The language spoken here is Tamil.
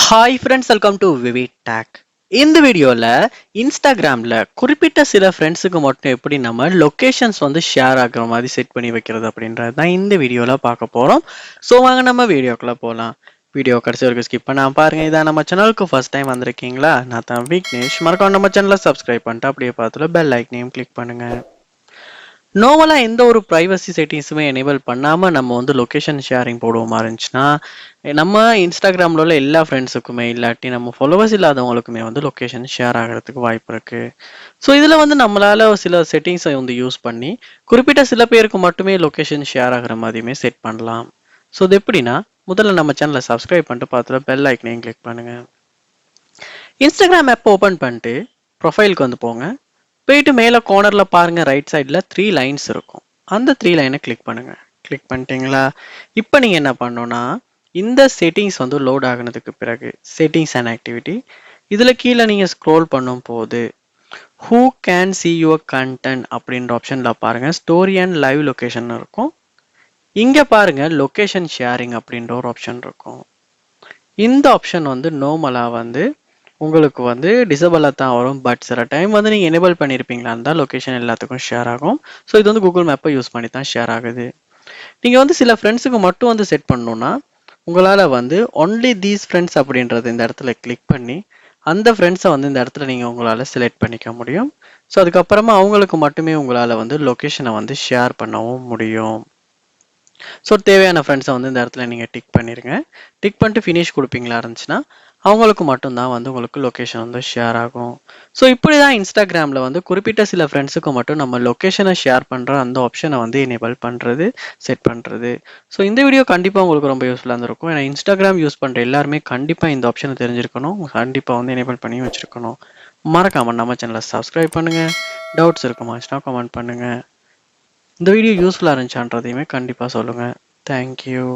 Hi friends, welcome to Vivi tech. இந்த வீடியோவில் இன்ஸ்டாகிராமில் குறிப்பிட்ட சில ஃப்ரெண்ட்ஸுக்கு மட்டும் எப்படி நம்ம லொக்கேஷன்ஸ் வந்து ஷேர் ஆகுற மாதிரி செட் பண்ணி வைக்கிறது அப்படின்றது தான் இந்த வீடியோவில் பார்க்க போகிறோம். ஸோ வாங்க நம்ம வீடியோக்குள்ளே போகலாம். வீடியோ கடைசி வரைக்கும் ஸ்கிப் பண்ணாமல் பாருங்கள். இதான் நம்ம சேனலுக்கு ஃபர்ஸ்ட் டைம் வந்திருக்கீங்களா? நான் தான் விக்னேஷ். மறக்காம நம்ம சேனலை சப்ஸ்கிரைப் பண்ணிட்டு அப்படியே பார்த்துல பெல் ஐக்கனையும் கிளிக் பண்ணுங்கள். நார்மலாக எந்த ஒரு ப்ரைவசி செட்டிங்ஸுமே எனேபிள் பண்ணாமல் நம்ம வந்து லொக்கேஷன் ஷேரிங் போடுவோமா இருந்துச்சுன்னா, நம்ம இன்ஸ்டாகிராமில் உள்ள எல்லா ஃப்ரெண்ட்ஸுக்குமே இல்லாட்டி நம்ம ஃபாலோவர்ஸ் இல்லாதவங்களுக்குமே வந்து லொக்கேஷன் ஷேர் ஆகிறதுக்கு வாய்ப்பு இருக்குது. ஸோ இதில் வந்து நம்மளால் சில செட்டிங்ஸை வந்து யூஸ் பண்ணி குறிப்பிட்ட சில பேருக்கு மட்டுமே லொக்கேஷன் ஷேர் ஆகிற மாதிரியுமே செட் பண்ணலாம். ஸோ இது எப்படின்னா, முதல்ல நம்ம சேனலை சப்ஸ்கிரைப் பண்ணிட்டு பார்த்துட்டு பெல் ஐக்கனையும் கிளிக் பண்ணுங்கள். இன்ஸ்டாகிராம் ஆப் ஓப்பன் பண்ணிட்டு ப்ரொஃபைலுக்கு வந்து போங்க. போயிட்டு மேலே கார்னரில் பாருங்கள், ரைட் சைடில் 3 லைன்ஸ் இருக்கும். அந்த 3 லைனை கிளிக் பண்ணுங்கள். கிளிக் பண்ணிட்டீங்களா? இப்போ நீங்கள் என்ன பண்ணணும்னா, இந்த செட்டிங்ஸ் வந்து லோட் ஆகினதுக்கு பிறகு செட்டிங்ஸ் அண்ட் ஆக்டிவிட்டி இதில் கீழே நீங்கள் ஸ்க்ரோல் பண்ணும் போது who can see your content அப்படின்ற ஆப்ஷனில் பாருங்கள், ஸ்டோரி அண்ட் லைவ் லொக்கேஷன் இருக்கும். இங்கே பாருங்கள், லொக்கேஷன் ஷேரிங் அப்படின்ற ஒரு ஆப்ஷன் இருக்கும். இந்த ஆப்ஷன் வந்து நார்மலாக வந்து உங்களுக்கு வந்து டிசபிளாக தான் வரும். பட் சில டைம் வந்து நீங்கள் எனேபிள் பண்ணியிருப்பீங்களான்னு தான் லொக்கேஷன் எல்லாத்துக்கும் ஷேர் ஆகும். ஸோ இது வந்து கூகுள் மேப்பை யூஸ் பண்ணி தான் ஷேர் ஆகுது. நீங்கள் வந்து சில ஃப்ரெண்ட்ஸுக்கு மட்டும் வந்து செட் பண்ணணுன்னா உங்களால் வந்து ஒன்லி தீஸ் ஃப்ரெண்ட்ஸ் அப்படின்றது இந்த இடத்துல கிளிக் பண்ணி அந்த ஃப்ரெண்ட்ஸை வந்து இந்த இடத்துல நீங்கள் உங்களால் செலக்ட் பண்ணிக்க முடியும். ஸோ அதுக்கப்புறமா அவங்களுக்கு மட்டுமே உங்களால் வந்து லொக்கேஷனை வந்து ஷேர் பண்ணவும் முடியும். ஸோ தேவையான ஃப்ரெண்ட்ஸை வந்து இந்த இடத்துல நீங்கள் டிக் பண்ணிடுங்க. டிக் பண்ணிட்டு ஃபினிஷ் கொடுப்பீங்களா இருந்துச்சுன்னா அவங்களுக்கு மட்டும்தான் வந்து உங்களுக்கு லொக்கேஷன் வந்து ஷேர் ஆகும். ஸோ இப்படி தான் இன்ஸ்டாகிராமில் வந்து குறிப்பிட்ட சில ஃப்ரெண்ட்ஸுக்கு மட்டும் நம்ம லொக்கேஷனை ஷேர் பண்ணுற அந்த ஆப்ஷனை வந்து எனேபிள் பண்ணுறது, செட் பண்ணுறது. ஸோ இந்த வீடியோ கண்டிப்பாக உங்களுக்கு ரொம்ப யூஸ்ஃபுல்லாக இருந்திருக்கும். ஏன்னா இன்ஸ்டாகிராம் யூஸ் பண்ணுற எல்லாருமே கண்டிப்பாக இந்த ஆப்ஷனை தெரிஞ்சிருக்கணும், கண்டிப்பாக வந்து எனேபிள் பண்ணி வச்சுருக்கணும். மறக்காமல் நம்ம சேனலை சப்ஸ்கிரைப் பண்ணுங்கள். டவுட்ஸ் இருக்குமாச்சுன்னா கமெண்ட் பண்ணுங்கள். இந்த வீடியோ யூஸ்ஃபுல்லாக இருந்துச்சான்றதையுமே கண்டிப்பாக சொல்லுங்கள். தேங்க்யூ.